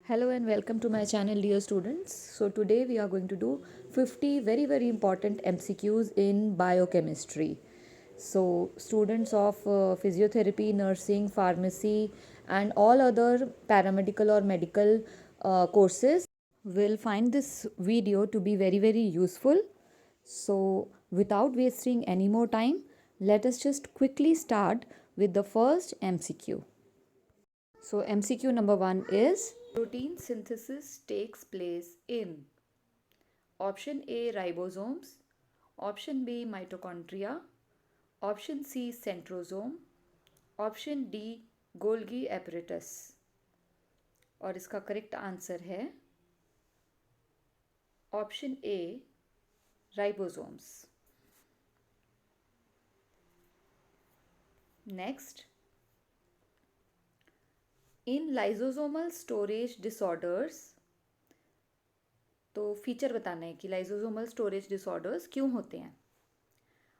Hello and welcome to my channel, dear students. So today we are going to do 50 very important MCQs in biochemistry. So students of physiotherapy, nursing, pharmacy and all other paramedical or medical courses will find this video to be very useful. So without wasting any more time, let us just quickly start with the first MCQ. So MCQ number 1 is protein synthesis takes place in option A ribosomes, option B mitochondria, option C centrosome, option D Golgi apparatus. और इसका correct answer है option A ribosomes. Next, in lysosomal storage disorders, तो feature बताना है कि lysosomal storage disorders क्यों होते हैं.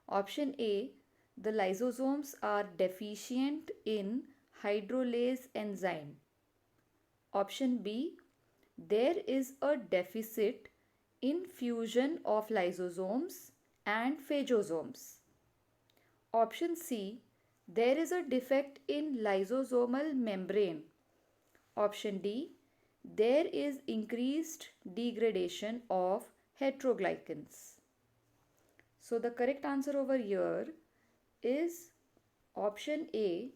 Option A, the lysosomes are deficient in hydrolase enzyme. Option B, there is a deficit in fusion of lysosomes and phagosomes. Option C, there is a defect in lysosomal membrane. Option D, there is increased degradation of heteroglycans. So the correct answer over here is option A,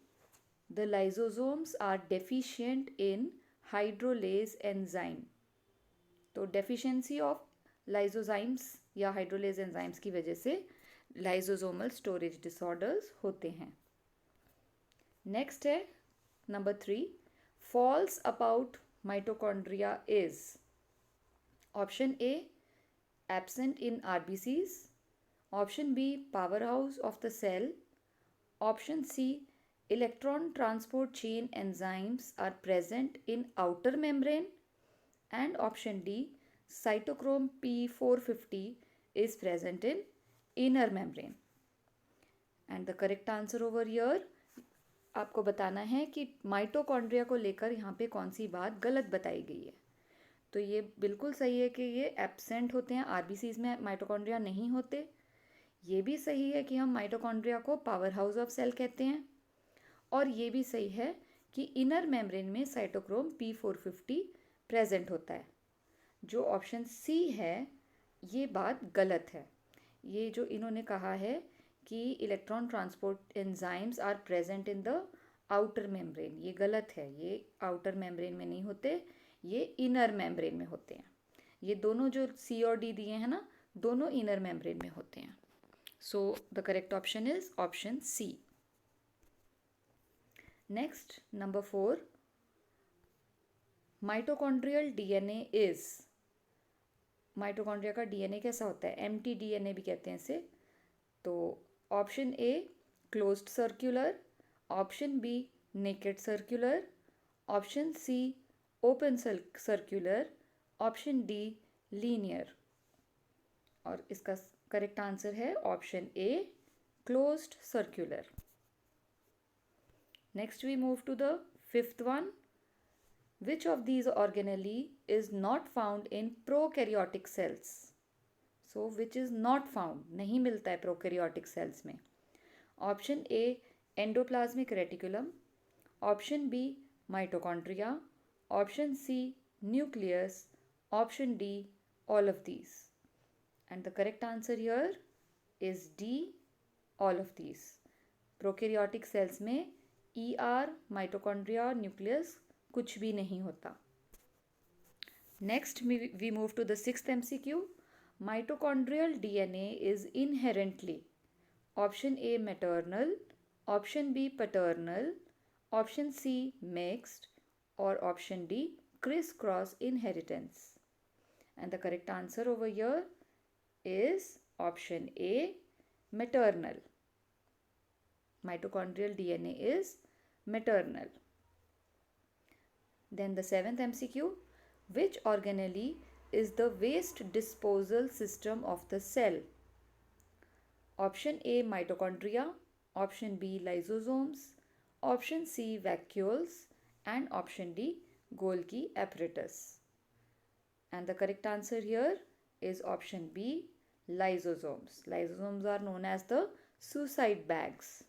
the lysosomes are deficient in hydrolase enzyme. तो deficiency of लाइजोजाइम्स या hydrolase enzymes की वजह से लाइजोसोमल storage disorders होते हैं. Next है number 3, false about mitochondria is. Option A, absent in RBCs. Option B, power house of the cell. Option C, electron transport chain enzymes are present in outer membrane. And option D, cytochrome P450 is present in inner membrane. And the correct answer over here, आपको बताना है कि mitochondria को लेकर यहाँ पे कौन सी बात गलत बताई गई है. तो ये बिल्कुल सही है कि ये एब्सेंट होते हैं, आरबीसीज में माइटोकॉन्ड्रिया नहीं होते. ये भी सही है कि हम माइटोकॉन्ड्रिया को पावर हाउस ऑफ सेल कहते हैं. और ये भी सही है कि इनर मेम्ब्रेन में साइटोक्रोम P450 प्रेजेंट होता है. जो ऑप्शन सी है ये बात गलत है. ये जो इन्होंने कहा है कि electron transport enzymes are present in the outer membrane, ये गलत है. ये आउटर मेम्ब्रेन में नहीं होते, ये इनर मेम्ब्रेन में होते हैं. ये दोनों जो सी और डी दिए हैं ना, दोनों इनर मेम्ब्रेन में होते हैं. So the correct option is option C. Next number 4, mitochondrial DNA is. Mitochondria का डीएनए कैसा होता है? एम्प्टी डीएनए भी कहते हैं इसे. तो option A closed circular, option B naked circular, option C open circular, option D linear. और इसका करेक्ट आंसर है option A closed circular. Next we move to the fifth one. Which of these organelle is not found in prokaryotic cells? So which is not found, नहीं मिलता है prokaryotic cells में. Option A endoplasmic reticulum, option B mitochondria, option C nucleus, option D all of these. And the correct answer here is D, all of these. Prokaryotic cells में ER, mitochondria, nucleus कुछ भी नहीं होता. Next we move to the sixth MCQ. Mitochondrial DNA is inherently. Option A maternal, option B paternal, option C mixed और option D criss cross inheritance. And the correct answer over here is option A maternal. Mitochondrial DNA is maternal. Then the seventh MCQ, which organelle is the waste disposal system of the cell? Option A mitochondria, option B lysosomes, option C vacuoles and option D Golgi apparatus. And the correct answer here is option B, lysosomes. Lysosomes are known as the suicide bags.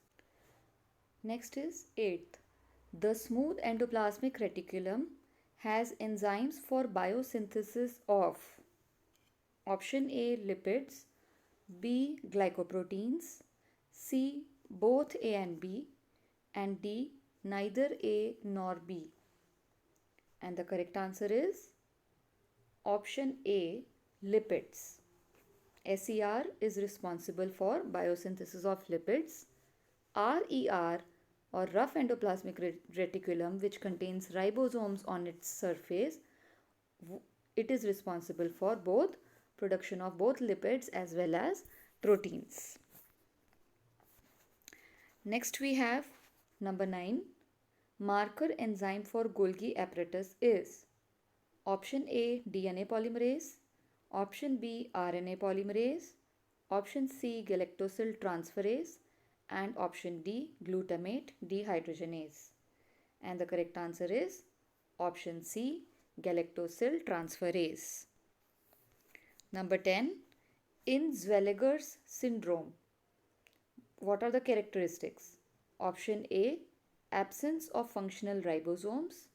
Next is 8th. The smooth endoplasmic reticulum has enzymes for biosynthesis of option A, lipids, B, glycoproteins, C, both A and B, and D, neither A nor B. And the correct answer is option A, lipids. SER is responsible for biosynthesis of lipids. RER or rough endoplasmic reticulum, which contains ribosomes on its surface, it is responsible for both production of both lipids as well as proteins. Next we have number 9. Marker enzyme for Golgi apparatus is option A, DNA polymerase, option B, RNA polymerase, option C, galactosyl transferase, and option D, glutamate dehydrogenase. And the correct answer is option C, galactosyl transferase. Number 10. In Zellweger's syndrome, what are the characteristics? Option A, absence of functional ribosomes.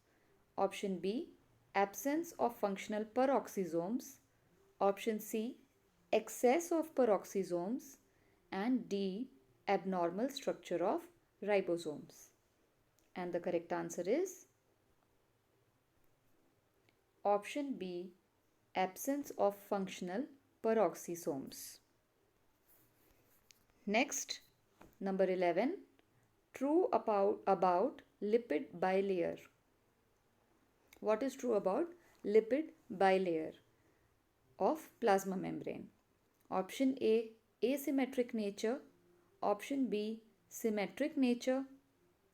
Option B, absence of functional peroxisomes. Option C, excess of peroxisomes. And D, abnormal structure of ribosomes. And the correct answer is option B, absence of functional peroxisomes. Next, number 11. True about lipid bilayer. What is true about lipid bilayer of plasma membrane? Option A, asymmetric nature. Option B, symmetric nature.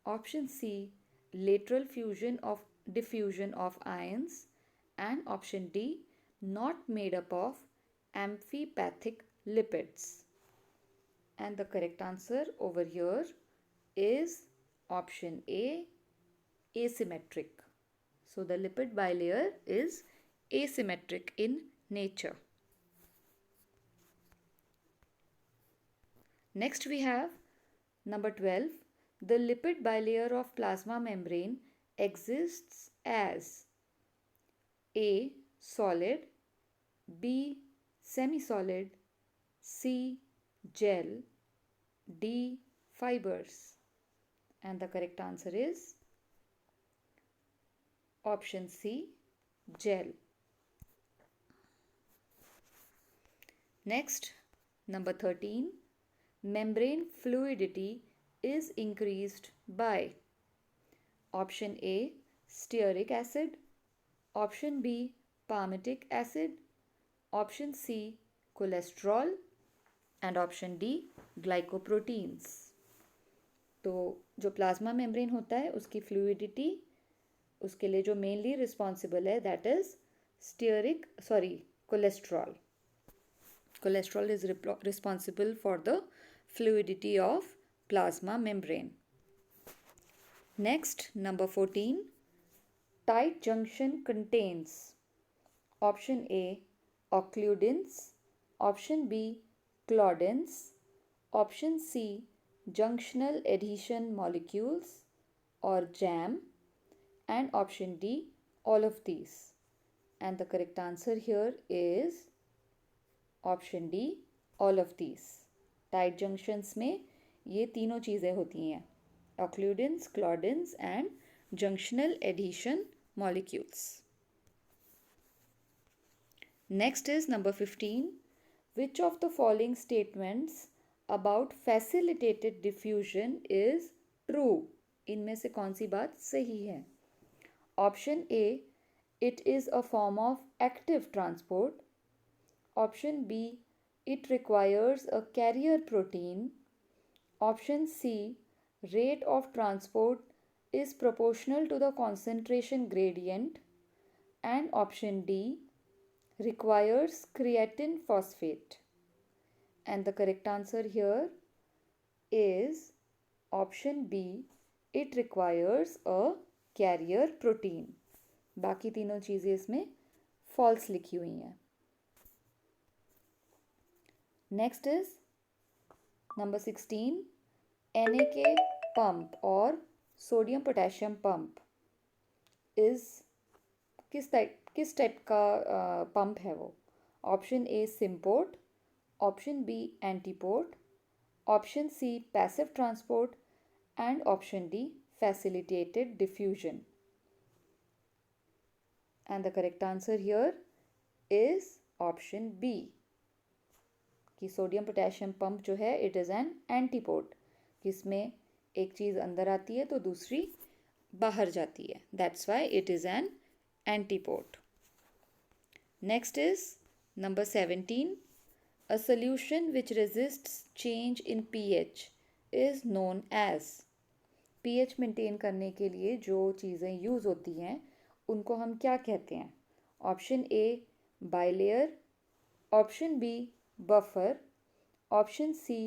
Option C, lateral diffusion of ions. And option D, not made up of amphipathic lipids. And the correct answer over here is option A, asymmetric. So the lipid bilayer is asymmetric in nature. Next we have number 12. The lipid bilayer of plasma membrane exists as A, solid, B, semi-solid, C, gel, D, fibers. And the correct answer is option C, gel. Next, number 13. Membrane fluidity is increased by option A, stearic acid, option B, palmitic acid, option C, cholesterol, and option D, glycoproteins. तो जो plasma membrane होता है उसकी fluidity उसके लिए जो mainly responsible है that is cholesterol. Cholesterol is responsible for the fluidity of plasma membrane. Next, number 14. Tight junction contains option A, occludins, option B, claudins, option C, junctional adhesion molecules or JAM, and option D, all of these. And the correct answer here is option D, all of these. Tight junctions में ये तीनों चीज़ें होती हैं, occludins, claudins and junctional adhesion molecules. Next is number 15. Which of the following statements about facilitated diffusion is true? इनमें से कौन सी बात सही है? Option A, it is a form of active transport. Option B, it requires a carrier protein. Option C, rate of transport is proportional to the concentration gradient. And option D, requires creatine phosphate. And the correct answer here is option B, it requires a carrier protein. बाकी तीनों चीज़ें इसमें false लिखी हुई हैं. Next is number 16. NAK pump और sodium potassium pump is किस type का पंप है वो. Option A symport, option B antiport, option C passive transport and option D facilitated diffusion. And the correct answer here is option B कि sodium potassium pump जो है it is an antiport, जिसमें एक चीज़ अंदर आती है तो दूसरी बाहर जाती है. That's why it is an antiport. Next is number 17. A solution which resists change in pH is known as. pH maintain करने के लिए जो चीज़ें यूज़ होती हैं उनको हम क्या कहते हैं. Option A bilayer, option B buffer, option C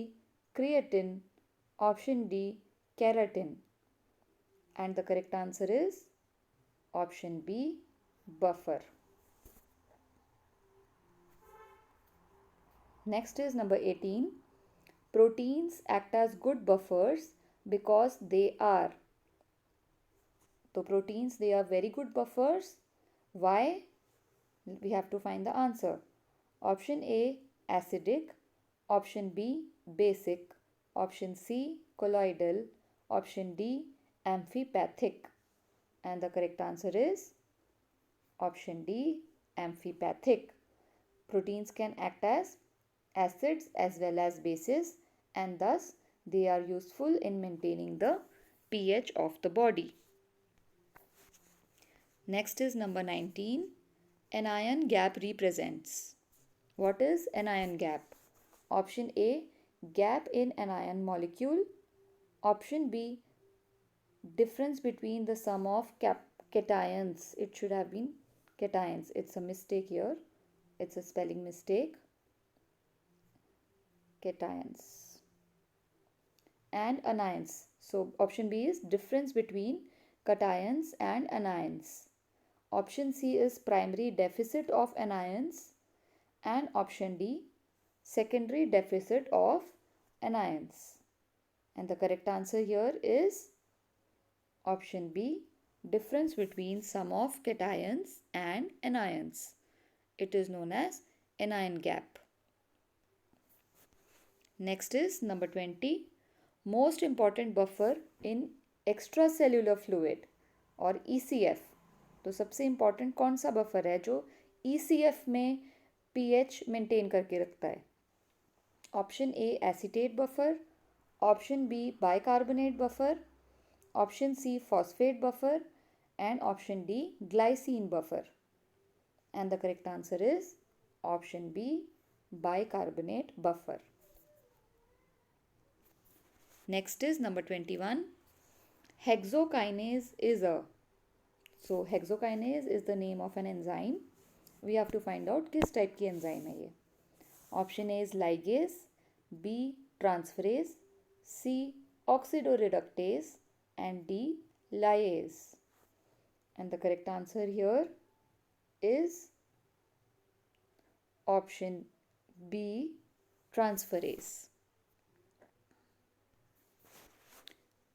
creatine, option D keratin. And the correct answer is option B buffer. Next is number 18. Proteins act as good buffers because they are. So proteins, they are very good buffers. Why? We have to find the answer. Option A acidic, option B basic, option C colloidal, option D amphipathic. And the correct answer is option D amphipathic. Proteins can act as acids as well as bases, and thus they are useful in maintaining the pH of the body. Next is number 19. Anion gap represents. What is anion gap? Option A gap in anion molecule, option B difference between the sum of cations. It should have been cations. It's a mistake here. It's a spelling mistake. Cations and anions. So option B is difference between cations and anions. Option C is primary deficit of anions, and option D secondary deficit of anions. And the correct answer here is option B, difference between sum of cations and anions. It is known as anion gap. Next is number 20. Most important buffer in extracellular fluid और ECF. तो सबसे important कौन सा buffer है जो ECF में pH maintain करके रखता है. Option A acetate buffer, option B bicarbonate buffer, option C phosphate buffer and option D glycine buffer. And the correct answer is option B bicarbonate buffer. Next is number 21. Hexokinase is a. So hexokinase is the name of an enzyme. We have to find out किस type की enzyme है ये. Option A is ligase, B transferase, C oxidoreductase and D lyase. And the correct answer here is option B transferase.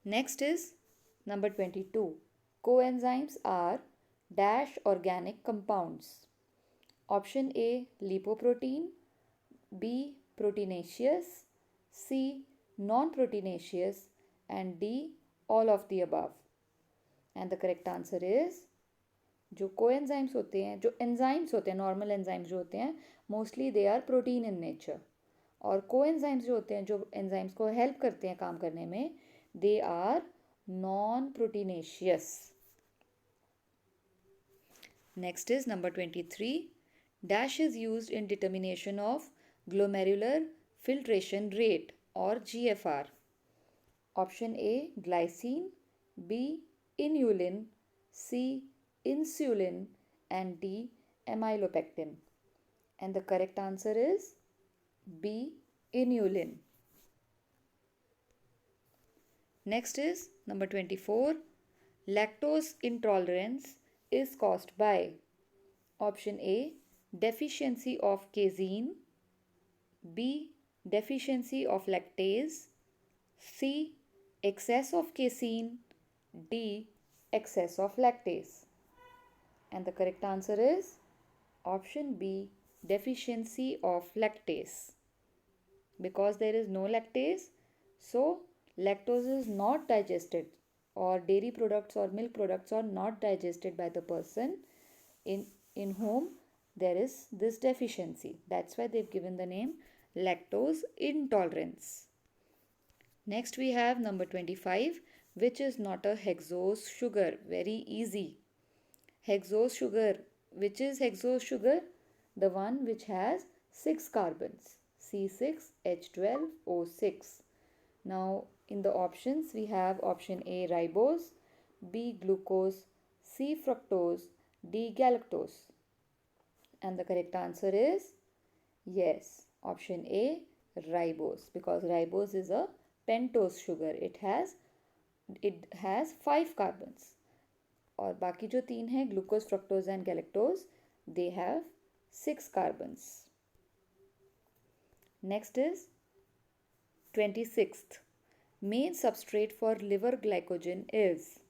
Next is number 22. Coenzymes are dash organic compounds. Option A lipoprotein, B proteinaceous, C non-proteinaceous and D all of the above. And the correct answer is जो coenzymes होते हैं, जो enzymes होते हैं, normal enzymes जो होते हैं, mostly they are protein in nature. और coenzymes जो होते हैं, जो enzymes को help करते हैं काम करने में, they are non-proteinaceous. Next is number 23. Dash is used in determination of glomerular filtration rate or GFR. Option A glycine, B inulin, C insulin and D amylopectin. And the correct answer is B inulin. Next is number 24. Lactose intolerance is caused by option A, deficiency of casein, B, deficiency of lactase, C, excess of casein, D, excess of lactase. And the correct answer is option B, deficiency of lactase. Because there is no lactase, so lactose is not digested, or dairy products or milk products are not digested by the person in whom there is this deficiency. That's why they've given the name lactose intolerance. Next we have number 25, which is not a hexose sugar. Very easy. Hexose sugar. Which is hexose sugar? The one which has 6 carbons. C6H12O6. Now in the options we have option A, ribose, B, glucose, C, fructose, D, galactose. And the correct answer is yes, option A, ribose, because ribose is a pentose sugar. It has 5 carbons. और बाकी जो 3 हैं, glucose, fructose and galactose, they have 6 carbons. Next is 26th. Main substrate for liver glycogen is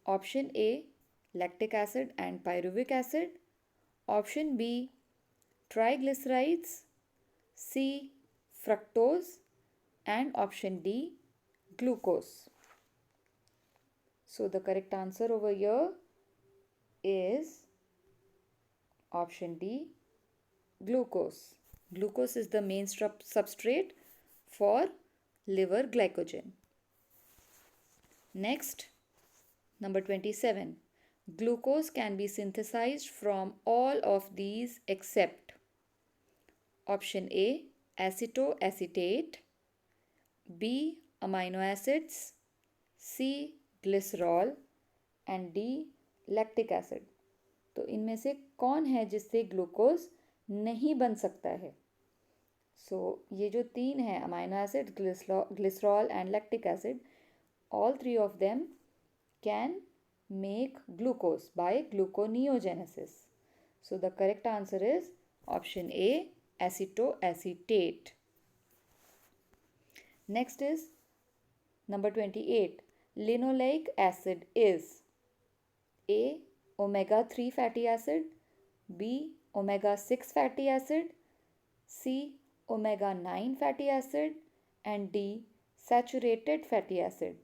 option A, lactic acid and pyruvic acid, option B, triglycerides, C, fructose, and option D, glucose. So the correct answer over here is option D, glucose. Glucose is the main substrate for liver glycogen. Next, number 27. Glucose can be synthesized from all of these except option A, acetoacetate, B, amino acids, C, glycerol and D, lactic acid. तो इनमें से कौन है जिससे glucose नहीं बन सकता है? ये जो 3 है, amino acid, glycerol and lactic acid, all 3 of them can make glucose by gluconeogenesis. So the correct answer is option A, acetoacetate. Next is number 28. Linoleic acid is A, omega-3 fatty acid, B, omega-6 fatty acid, C, omega-9 fatty acid and D, saturated fatty acid.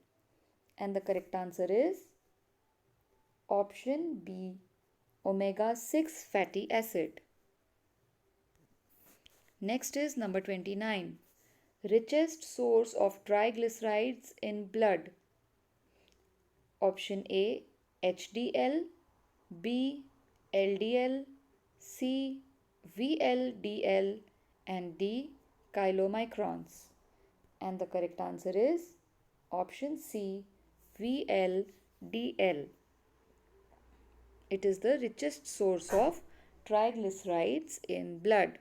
And the correct answer is option B, omega-6 fatty acid. Next is number 29. Richest source of triglycerides in blood. Option A, HDL, B, LDL, C, VLDL and D, chylomicrons. And the correct answer is option C, VLDL. It is the richest source of triglycerides in blood.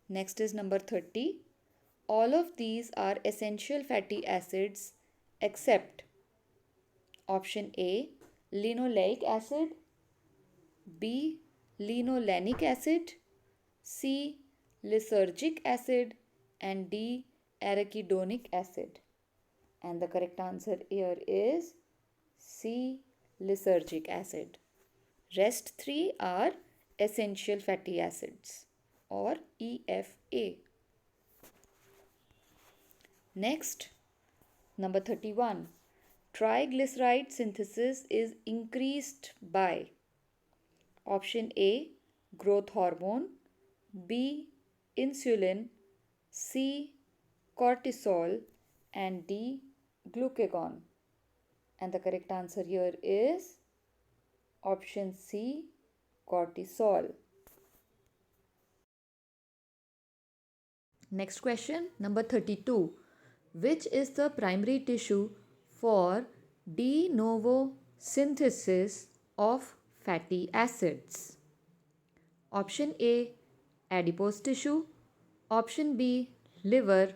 Next is number 30. All of these are essential fatty acids except option A, linoleic acid, B, linolenic acid, C, lysergic acid and D, arachidonic acid. And the correct answer here is C, lysergic acid. Rest 3 are essential fatty acids or EFA. Next, number 31. Triglyceride synthesis is increased by option A, growth hormone, B, insulin, C, cortisol and D, glucagon. And the correct answer here is option C, cortisol. Next question, number 32. Which is the primary tissue for de novo synthesis of fatty acids? Option A, adipose tissue, option B, liver,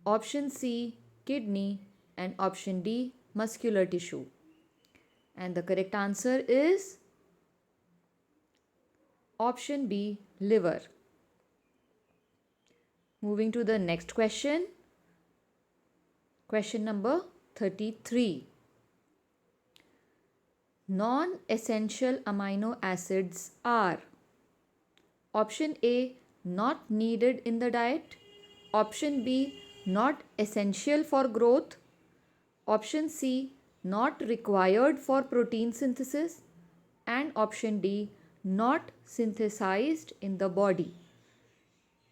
option C, kidney and option D, muscular tissue. And the correct answer is option B, liver. Moving to the next question. Question number 33. Non-essential amino acids are option A, not needed in the diet, option B, not essential for growth, option C, not required for protein synthesis, and option D, not synthesized in the body.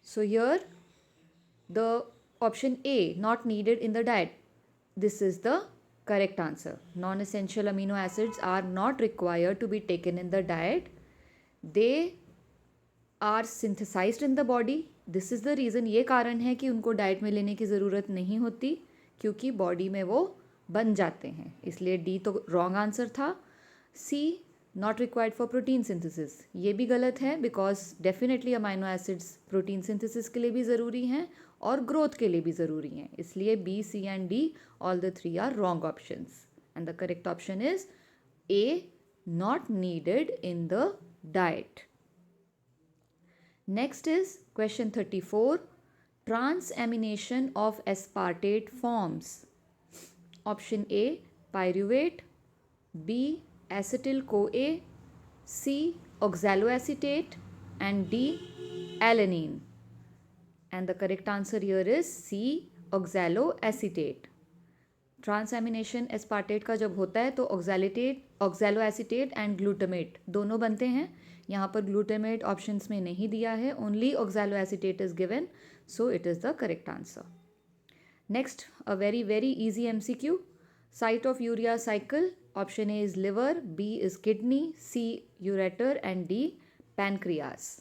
So here the option A, not needed in the diet, this is the correct answer. Non-essential amino acids are not required to be taken in the diet. They are synthesized in the body. This is the reason, ये कारण है कि उनको diet में लेने की ज़रूरत नहीं होती क्योंकि बॉडी में वो बन जाते हैं. इसलिए डी तो रॉन्ग आंसर था. C, not required for protein synthesis, ये भी गलत है because definitely amino acids protein synthesis के लिए भी ज़रूरी हैं और ग्रोथ के लिए भी ज़रूरी हैं. इसलिए B, C and D, all the three are wrong options and the correct option is A, not needed in the diet. Next is question 34. Transamination of aspartate forms. Option A, pyruvate, B, acetyl-CoA, C, oxaloacetate, and D, alanine. And the correct answer here is C, oxaloacetate. Transamination aspartate का जब होता है तो ऑक्सैलोएसिटेट and glutamate दोनों बनते हैं. यहाँ पर ग्लूटामेट ऑप्शंस में नहीं दिया है, only oxaloacetate is given, so it is the correct answer. Next, a very very easy MCQ. Site of urea cycle. Option A is liver, B is kidney, C ureter and D pancreas.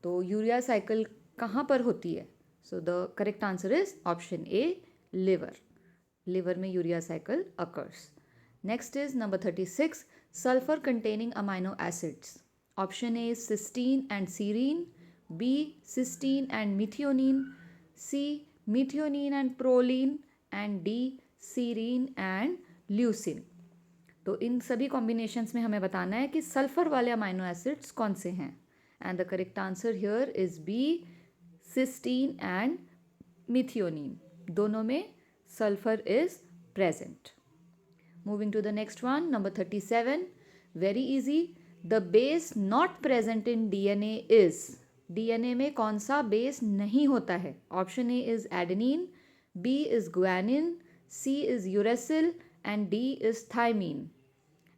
तो urea cycle कहाँ पर होती है? So the correct answer is option A, liver. Liver में urea cycle occurs. Next is number 36. Sulphur containing amino acids. Option A cysteine and serine, B cysteine and methionine, C methionine and proline and D serine and leucine. तो इन सभी combinations में हमें बताना है कि sulphur वाले अमाइनो एसिड्स कौन से हैं. And the correct answer here is B, cysteine and methionine. दोनों में sulfur is present. Moving to the next one, number 37. Very easy. The base not present in DNA is. DNA में कौन सा base नहीं होता है? Option A is adenine, B is guanine, C is uracil and D is thymine.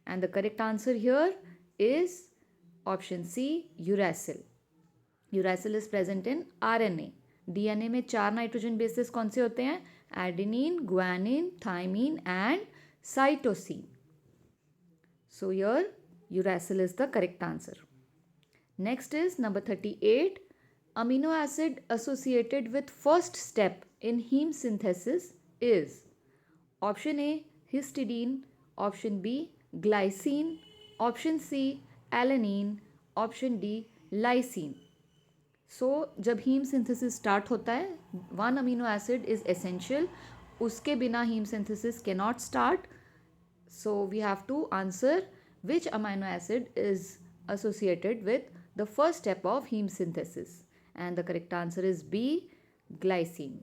And the correct answer here is option C, uracil. Uracil is present in RNA. DNA में 4 nitrogen bases कौन से होते हैं? Adenine, guanine, thymine and cytosine. So here uracil is the correct answer. Next is number 38. Amino acid associated with first step in heme synthesis is option A, histidine, option B, glycine, option C, alanine, option D, lysine. So जब heme synthesis start होता है, one amino acid is essential, उसके बिना heme synthesis can not start. So we have to answer which amino acid is associated with the first step of heme synthesis and the correct answer is B, glycine.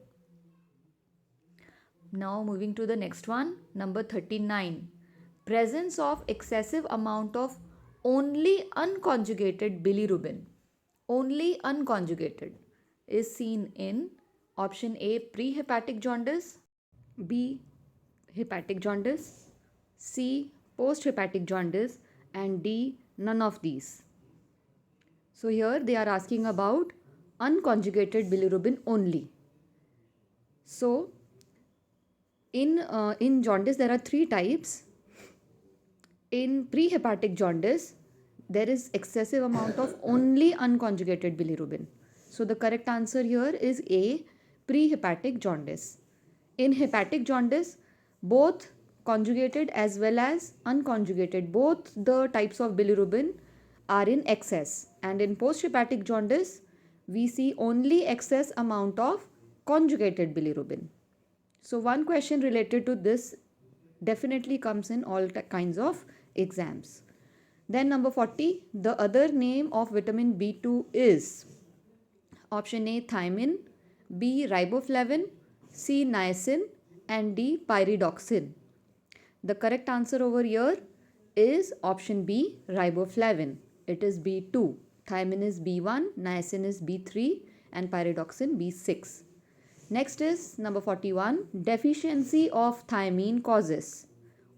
Now moving to the next one, number 39. Presence of excessive amount of only unconjugated bilirubin. Only unconjugated is seen in option A, prehepatic jaundice, B, hepatic jaundice, C, posthepatic jaundice and D, none of these. So here they are asking about unconjugated bilirubin only. So in jaundice there are 3 types. In prehepatic jaundice there is excessive amount of only unconjugated bilirubin. So the correct answer here is A, prehepatic jaundice. In hepatic jaundice, both conjugated as well as unconjugated, both the types of bilirubin are in excess. And in posthepatic jaundice, we see only excess amount of conjugated bilirubin. So one question related to this definitely comes in all kinds of exams. Then number 40, the other name of vitamin B2 is option A thiamine, B riboflavin, C niacin, and D pyridoxine. The correct answer over here is option B riboflavin. It is B2. Thiamine is B1, niacin is B3, and pyridoxine B6. Next is number 41. Deficiency of thiamine causes.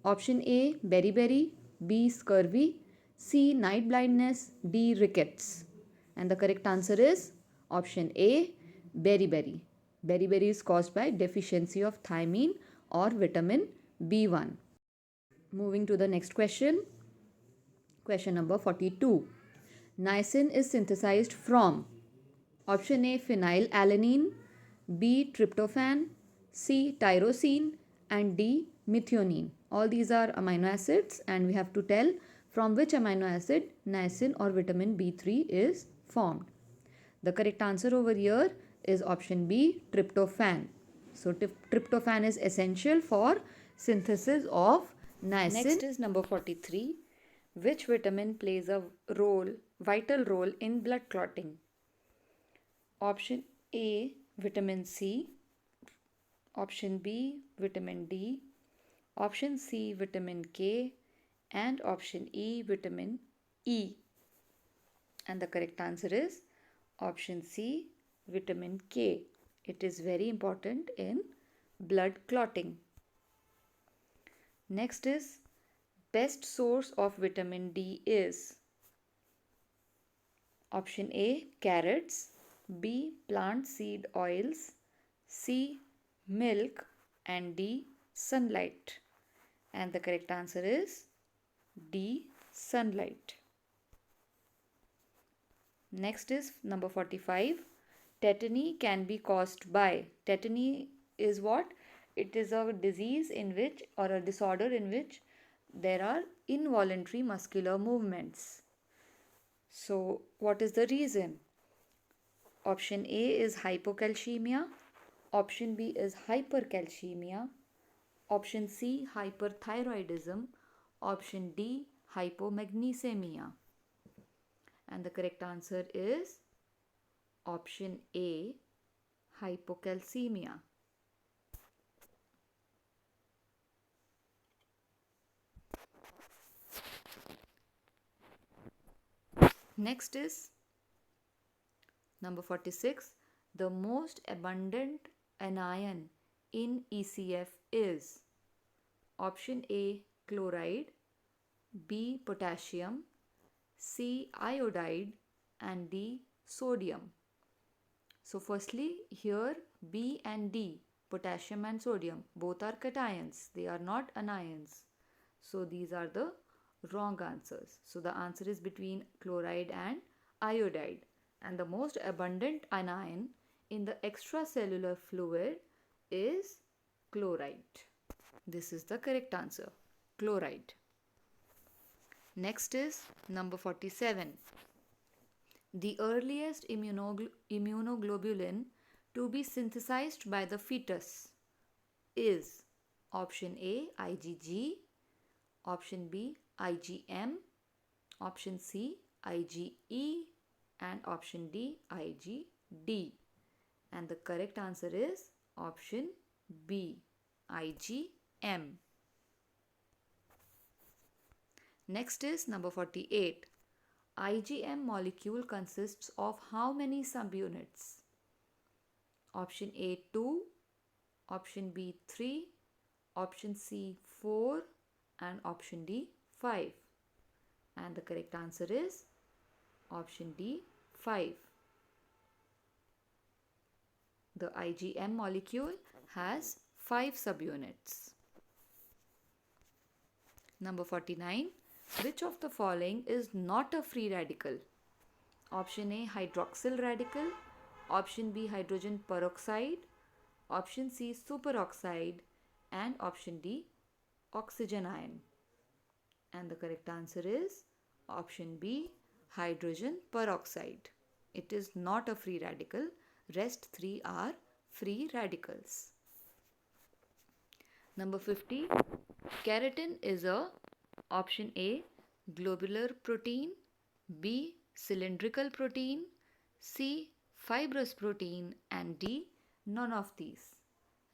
Option A beriberi, B scurvy, C night blindness, D rickets. And the correct answer is option A beriberi. Beriberi is caused by deficiency of thiamine or vitamin B1. Moving to the next question. Question number 42. Niacin is synthesized from option A phenylalanine, B tryptophan, C tyrosine, and D methionine. All these are amino acids and we have to tell from which amino acid niacin or vitamin B3 is formed. The correct answer over here is option B tryptophan. So tryptophan is essential for synthesis of niacin. Next is number 43. Which vitamin plays a vital role in blood clotting? Option A vitamin C, option B vitamin D, option C vitamin K, and option E vitamin E. And the correct answer is option C vitamin K. It is very important in blood clotting. Next is best source of vitamin D is option A carrots, B plant seed oils, C milk, and D sunlight. And the correct answer is D sunlight. Next is number 45. Tetany can be caused by. Tetany is what? It is a disease in which, or a disorder in which there are involuntary muscular movements. So what is the reason? Option A is hypocalcemia, option B is hypercalcemia, option C hyperthyroidism, option D hypomagnesemia. And the correct answer is option A hypocalcemia. Next is number 46. The most abundant anion in ECF is option A chloride, B potassium, C iodide, and D sodium. So firstly here B and D, potassium and sodium, both are cations. They are not anions. So these are the wrong answers. So the answer is between chloride and iodide. And the most abundant anion in the extracellular fluid is chloride. This is the correct answer, chloride. Next is number 47. The earliest immunoglobulin to be synthesized by the fetus is option A IgG, option B IgM, option C IgE, and option D IgD. And the correct answer is option B IgM. Next is number 48. IgM molecule consists of how many subunits? Option A 2, option B 3, option C 4, and option D 5. And the correct answer is option D 5. The IgM molecule has 5 subunits. Number 49. Which of the following is not a free radical? Option A hydroxyl radical, option B hydrogen peroxide, option C superoxide, and option D oxygen ion. And the correct answer is option B hydrogen peroxide. It is not a free radical. Rest 3 are free radicals. Number 50. Keratin is a Option A, globular protein. B, cylindrical protein. C, fibrous protein. And D, none of these.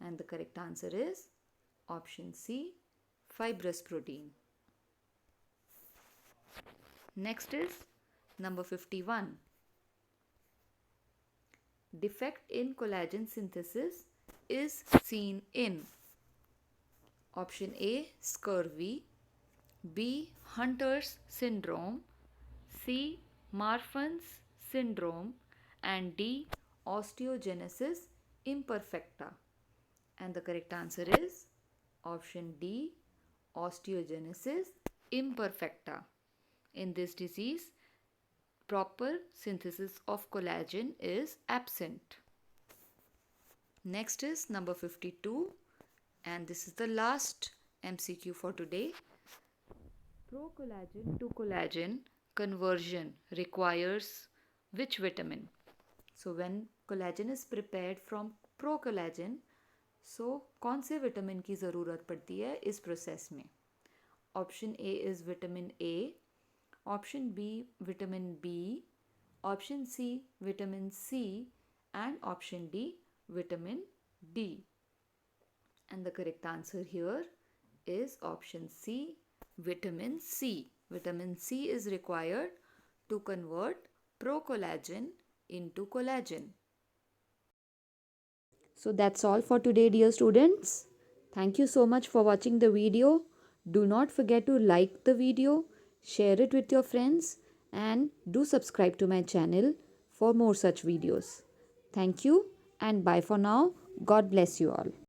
And the correct answer is option C, fibrous protein. Next is number 51. Defect in collagen synthesis is seen in option A, scurvy. B, Hunter's syndrome. C, Marfan's syndrome. And D, osteogenesis imperfecta. And the correct answer is option D, osteogenesis imperfecta. In this disease, proper synthesis of collagen is absent. Next is number 52, and this is the last MCQ for today. Procollagen to collagen conversion requires which vitamin? So when collagen is prepared from procollagen, so कौन से vitamin की ज़रूरत पड़ती है इस process में? Option A is vitamin A, option B, vitamin B, option C, vitamin C, and option D, vitamin D. And the correct answer here is option C, vitamin C. Vitamin C is required to convert procollagen into collagen. So that's all for today, dear students. Thank you so much for watching the video. Do not forget to like the video, share it with your friends, and do subscribe to my channel for more such videos. Thank you and bye for now. God bless you all.